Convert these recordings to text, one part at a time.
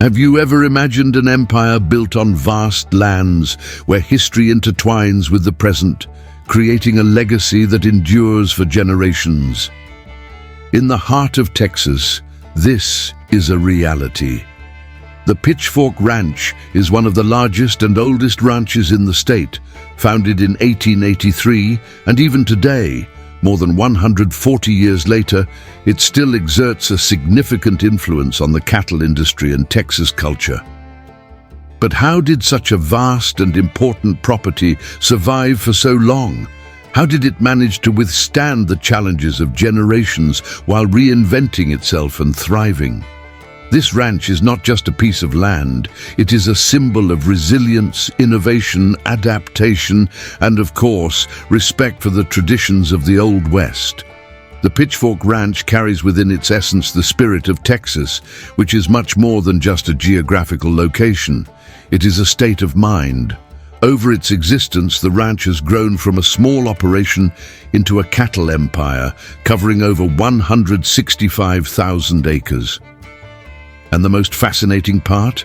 Have you ever imagined an empire built on vast lands where history intertwines with the present, creating a legacy that endures for generations? In the heart of Texas, this is a reality. The Pitchfork Ranch is one of the largest and oldest ranches in the state, founded in 1883, and even today, more than 140 years later, it still exerts a significant influence on the cattle industry and Texas culture. But how did such a vast and important property survive for so long? How did it manage to withstand the challenges of generations while reinventing itself and thriving? This ranch is not just a piece of land, it is a symbol of resilience, innovation, adaptation, and of course, respect for the traditions of the Old West. The Pitchfork Ranch carries within its essence the spirit of Texas, which is much more than just a geographical location. It is a state of mind. Over its existence, the ranch has grown from a small operation into a cattle empire, covering over 165,000 acres. And the most fascinating part?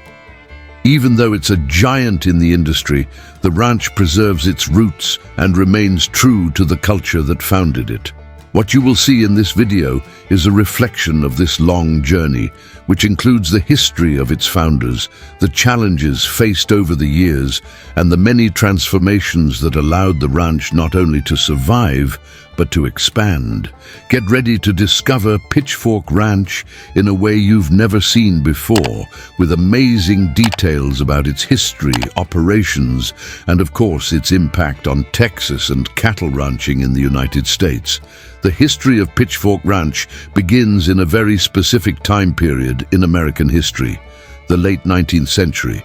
Even though it's a giant in the industry, the ranch preserves its roots and remains true to the culture that founded it. What you will see in this video is a reflection of this long journey, which includes the history of its founders, the challenges faced over the years, and the many transformations that allowed the ranch not only to survive, but to expand. Get ready to discover Pitchfork Ranch in a way you've never seen before, with amazing details about its history, operations, and of course its impact on Texas and cattle ranching in the United States. The history of Pitchfork Ranch begins in a very specific time period in American history, the late 19th century.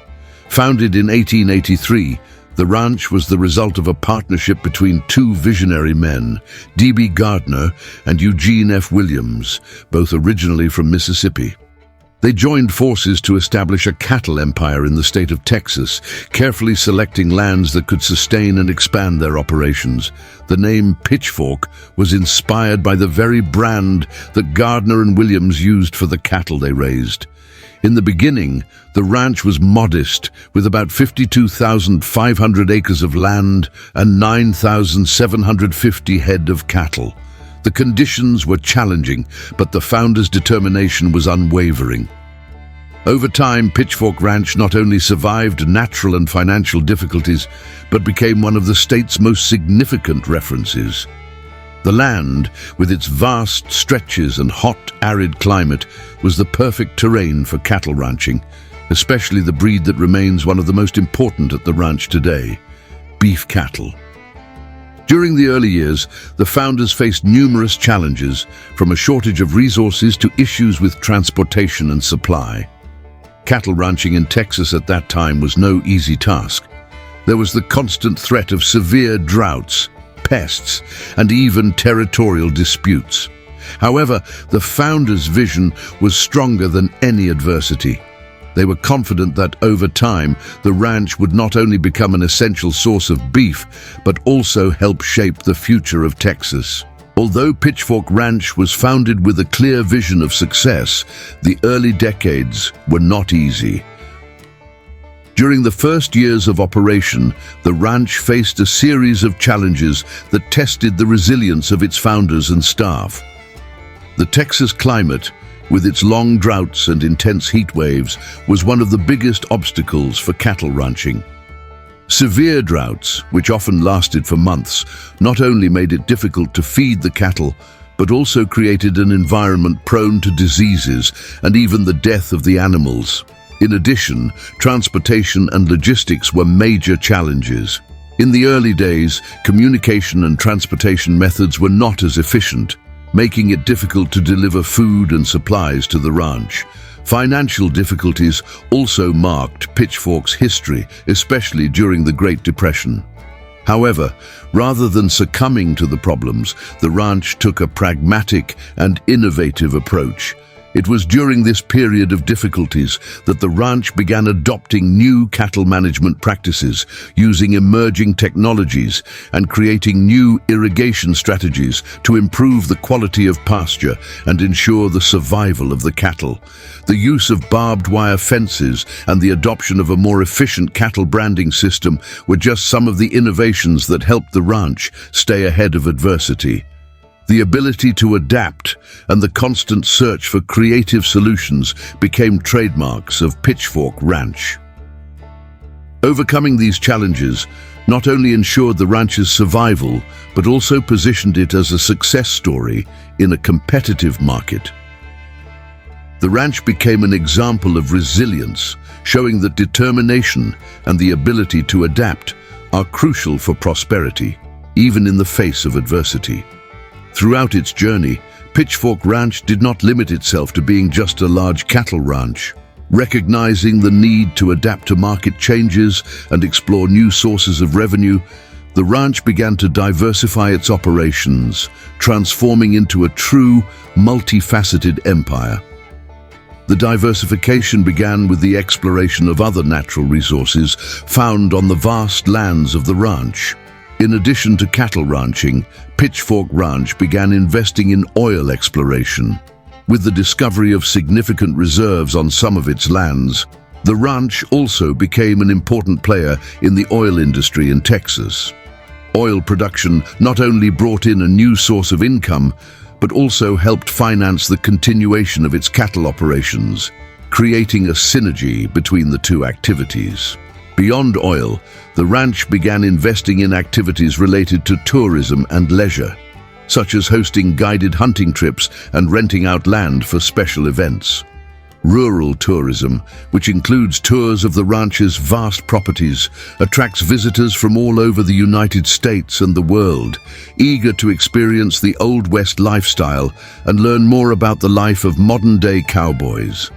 Founded in 1883, the ranch was the result of a partnership between two visionary men, D.B. Gardner and Eugene F. Williams, both originally from Mississippi. They joined forces to establish a cattle empire in the state of Texas, carefully selecting lands that could sustain and expand their operations. The name Pitchfork was inspired by the very brand that Gardner and Williams used for the cattle they raised. In the beginning, the ranch was modest, with about 52,500 acres of land and 9,750 head of cattle. The conditions were challenging, but the founders' determination was unwavering. Over time, Pitchfork Ranch not only survived natural and financial difficulties, but became one of the state's most significant references. The land, with its vast stretches and hot, arid climate, was the perfect terrain for cattle ranching, especially the breed that remains one of the most important at the ranch today, beef cattle. During the early years, the founders faced numerous challenges, from a shortage of resources to issues with transportation and supply. Cattle ranching in Texas at that time was no easy task. There was the constant threat of severe droughts, pests, and even territorial disputes. However, the founders' vision was stronger than any adversity. They were confident that over time, the ranch would not only become an essential source of beef, but also help shape the future of Texas. Although Pitchfork Ranch was founded with a clear vision of success, the early decades were not easy. During the first years of operation, the ranch faced a series of challenges that tested the resilience of its founders and staff. The Texas climate, with its long droughts and intense heat waves, was one of the biggest obstacles for cattle ranching. Severe droughts, which often lasted for months, not only made it difficult to feed the cattle, but also created an environment prone to diseases and even the death of the animals. In addition, transportation and logistics were major challenges. In the early days, communication and transportation methods were not as efficient, making it difficult to deliver food and supplies to the ranch. Financial difficulties also marked Pitchfork's history, especially during the Great Depression. However, rather than succumbing to the problems, the ranch took a pragmatic and innovative approach. It was during this period of difficulties that the ranch began adopting new cattle management practices, using emerging technologies and creating new irrigation strategies to improve the quality of pasture and ensure the survival of the cattle. The use of barbed wire fences and the adoption of a more efficient cattle branding system were just some of the innovations that helped the ranch stay ahead of adversity. The ability to adapt and the constant search for creative solutions became trademarks of Pitchfork Ranch. Overcoming these challenges not only ensured the ranch's survival, but also positioned it as a success story in a competitive market. The ranch became an example of resilience, showing that determination and the ability to adapt are crucial for prosperity, even in the face of adversity. Throughout its journey, Pitchfork Ranch did not limit itself to being just a large cattle ranch. Recognizing the need to adapt to market changes and explore new sources of revenue, the ranch began to diversify its operations, transforming into a true, multifaceted empire. The diversification began with the exploration of other natural resources found on the vast lands of the ranch. In addition to cattle ranching, Pitchfork Ranch began investing in oil exploration. With the discovery of significant reserves on some of its lands, the ranch also became an important player in the oil industry in Texas. Oil production not only brought in a new source of income, but also helped finance the continuation of its cattle operations, creating a synergy between the two activities. Beyond oil, the ranch began investing in activities related to tourism and leisure, such as hosting guided hunting trips and renting out land for special events. Rural tourism, which includes tours of the ranch's vast properties, attracts visitors from all over the United States and the world, eager to experience the Old West lifestyle and learn more about the life of modern-day cowboys.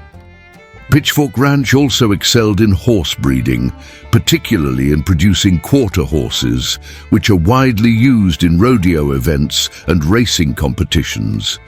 Pitchfork Ranch also excelled in horse breeding, particularly in producing quarter horses, which are widely used in rodeo events and racing competitions.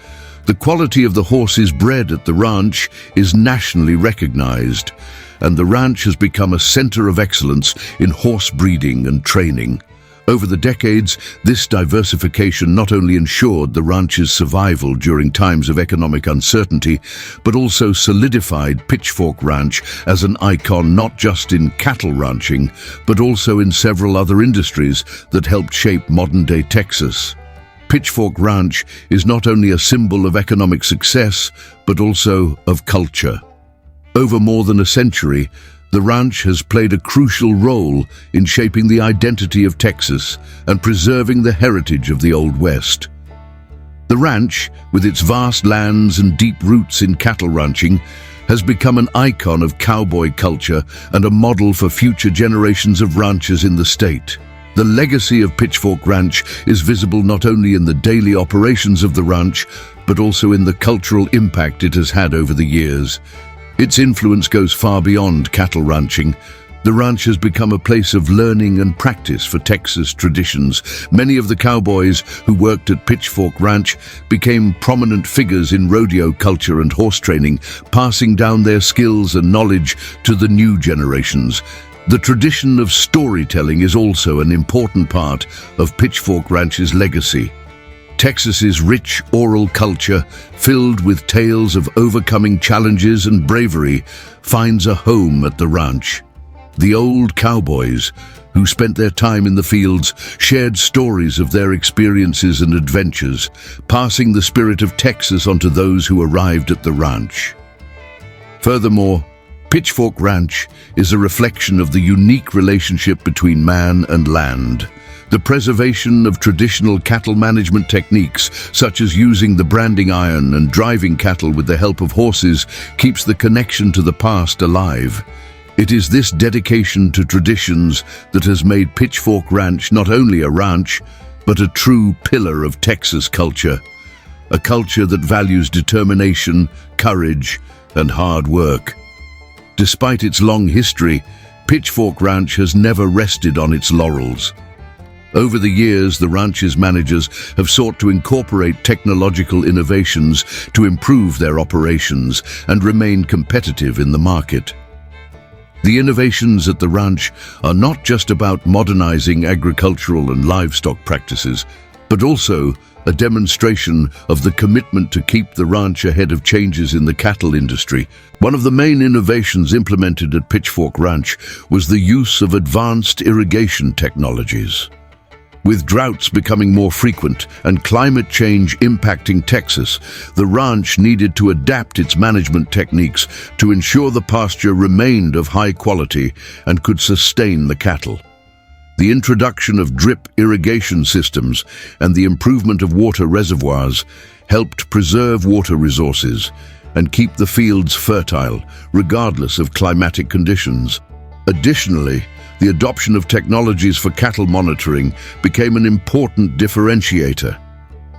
The quality of the horses bred at the ranch is nationally recognized, and the ranch has become a center of excellence in horse breeding and training. Over the decades, this diversification not only ensured the ranch's survival during times of economic uncertainty, but also solidified Pitchfork Ranch as an icon not just in cattle ranching, but also in several other industries that helped shape modern-day Texas. Pitchfork Ranch is not only a symbol of economic success, but also of culture. Over more than a century, the ranch has played a crucial role in shaping the identity of Texas and preserving the heritage of the Old West. The ranch, with its vast lands and deep roots in cattle ranching, has become an icon of cowboy culture and a model for future generations of ranchers in the state. The legacy of Pitchfork Ranch is visible not only in the daily operations of the ranch, but also in the cultural impact it has had over the years. Its influence goes far beyond cattle ranching. The ranch has become a place of learning and practice for Texas traditions. Many of the cowboys who worked at Pitchfork Ranch became prominent figures in rodeo culture and horse training, passing down their skills and knowledge to the new generations. The tradition of storytelling is also an important part of Pitchfork Ranch's legacy. Texas's rich oral culture, filled with tales of overcoming challenges and bravery, finds a home at the ranch. The old cowboys, who spent their time in the fields, shared stories of their experiences and adventures, passing the spirit of Texas onto those who arrived at the ranch. Furthermore, Pitchfork Ranch is a reflection of the unique relationship between man and land. The preservation of traditional cattle management techniques, such as using the branding iron and driving cattle with the help of horses, keeps the connection to the past alive. It is this dedication to traditions that has made Pitchfork Ranch not only a ranch, but a true pillar of Texas culture. A culture that values determination, courage, and hard work. Despite its long history, Pitchfork Ranch has never rested on its laurels. Over the years, the ranch's managers have sought to incorporate technological innovations to improve their operations and remain competitive in the market. The innovations at the ranch are not just about modernizing agricultural and livestock practices, but also a demonstration of the commitment to keep the ranch ahead of changes in the cattle industry. One of the main innovations implemented at Pitchfork Ranch was the use of advanced irrigation technologies. With droughts becoming more frequent and climate change impacting Texas, the ranch needed to adapt its management techniques to ensure the pasture remained of high quality and could sustain the cattle. The introduction of drip irrigation systems and the improvement of water reservoirs helped preserve water resources and keep the fields fertile, regardless of climatic conditions. Additionally, the adoption of technologies for cattle monitoring became an important differentiator.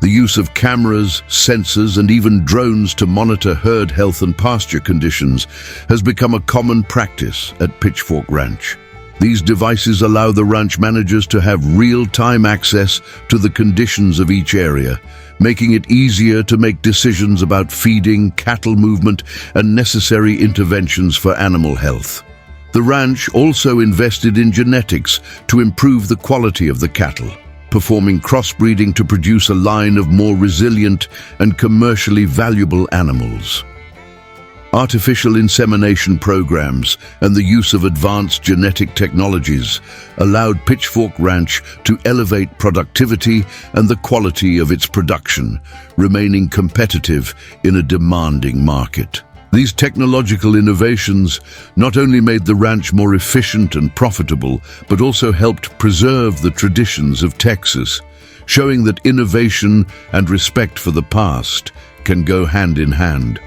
The use of cameras, sensors, and even drones to monitor herd health and pasture conditions has become a common practice at Pitchfork Ranch. These devices allow the ranch managers to have real-time access to the conditions of each area, making it easier to make decisions about feeding, cattle movement, and necessary interventions for animal health. The ranch also invested in genetics to improve the quality of the cattle, performing crossbreeding to produce a line of more resilient and commercially valuable animals. Artificial insemination programs and the use of advanced genetic technologies allowed Pitchfork Ranch to elevate productivity and the quality of its production, remaining competitive in a demanding market. These technological innovations not only made the ranch more efficient and profitable, but also helped preserve the traditions of Texas, showing that innovation and respect for the past can go hand in hand.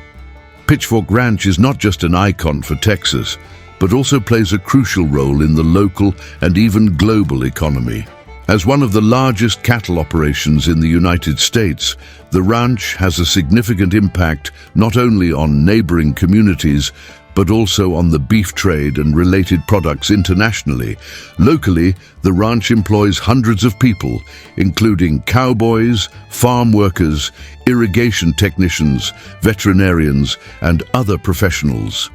Pitchfork Ranch is not just an icon for Texas, but also plays a crucial role in the local and even global economy. As one of the largest cattle operations in the United States, the ranch has a significant impact not only on neighboring communities, but also on the beef trade and related products internationally. Locally, the ranch employs hundreds of people, including cowboys, farm workers, irrigation technicians, veterinarians, and other professionals.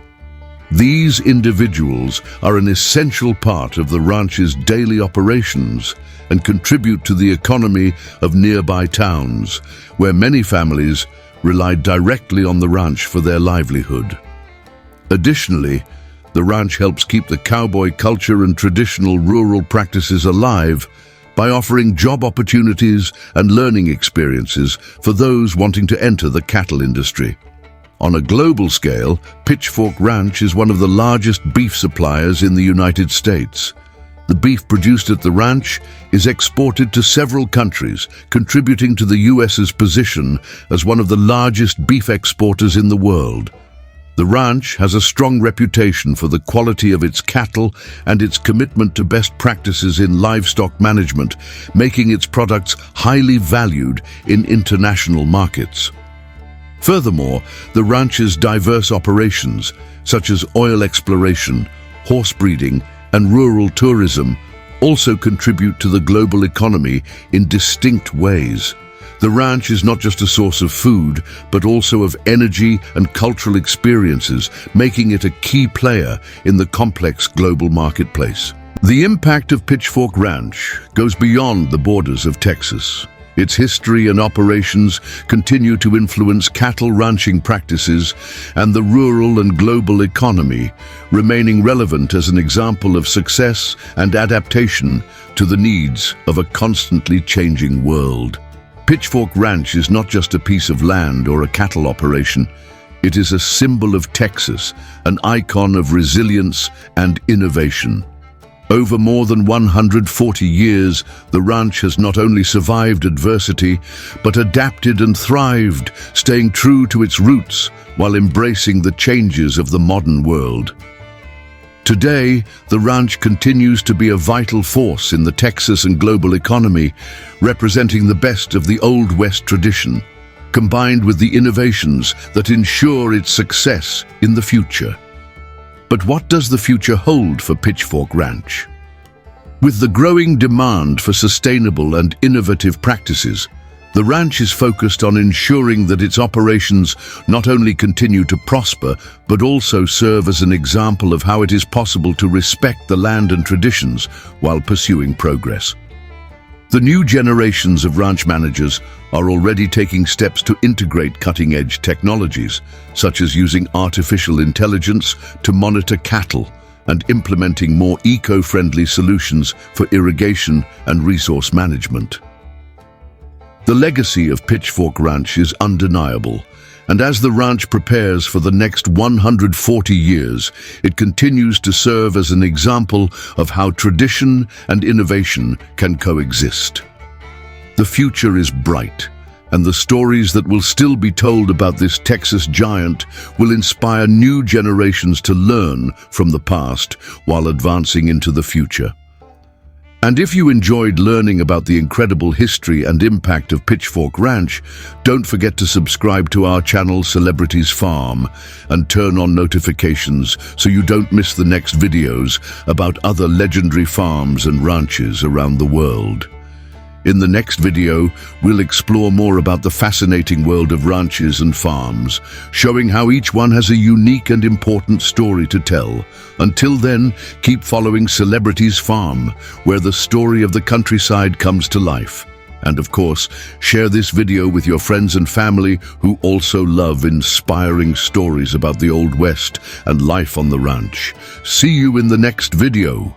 These individuals are an essential part of the ranch's daily operations and contribute to the economy of nearby towns, where many families rely directly on the ranch for their livelihood. Additionally, the ranch helps keep the cowboy culture and traditional rural practices alive by offering job opportunities and learning experiences for those wanting to enter the cattle industry. On a global scale, Pitchfork Ranch is one of the largest beef suppliers in the United States. The beef produced at the ranch is exported to several countries, contributing to the U.S.'s position as one of the largest beef exporters in the world. The ranch has a strong reputation for the quality of its cattle and its commitment to best practices in livestock management, making its products highly valued in international markets. Furthermore, the ranch's diverse operations, such as oil exploration, horse breeding, and rural tourism, also contribute to the global economy in distinct ways. The ranch is not just a source of food, but also of energy and cultural experiences, making it a key player in the complex global marketplace. The impact of Pitchfork Ranch goes beyond the borders of Texas. Its history and operations continue to influence cattle ranching practices and the rural and global economy, remaining relevant as an example of success and adaptation to the needs of a constantly changing world. Pitchfork Ranch is not just a piece of land or a cattle operation. It is a symbol of Texas, an icon of resilience and innovation. Over more than 140 years, the ranch has not only survived adversity, but adapted and thrived, staying true to its roots while embracing the changes of the modern world. Today, the ranch continues to be a vital force in the Texas and global economy, representing the best of the Old West tradition, combined with the innovations that ensure its success in the future. But what does the future hold for Pitchfork Ranch? With the growing demand for sustainable and innovative practices, the ranch is focused on ensuring that its operations not only continue to prosper, but also serve as an example of how it is possible to respect the land and traditions while pursuing progress. The new generations of ranch managers are already taking steps to integrate cutting-edge technologies, such as using artificial intelligence to monitor cattle and implementing more eco-friendly solutions for irrigation and resource management. The legacy of Pitchfork Ranch is undeniable, and as the ranch prepares for the next 140 years, it continues to serve as an example of how tradition and innovation can coexist. The future is bright, and the stories that will still be told about this Texas giant will inspire new generations to learn from the past while advancing into the future. And if you enjoyed learning about the incredible history and impact of Pitchfork Ranch, don't forget to subscribe to our channel Celebrities Farm and turn on notifications so you don't miss the next videos about other legendary farms and ranches around the world. In the next video, we'll explore more about the fascinating world of ranches and farms, showing how each one has a unique and important story to tell. Until then, keep following Celebrities Farm, where the story of the countryside comes to life. And of course, share this video with your friends and family who also love inspiring stories about the Old West and life on the ranch. See you in the next video.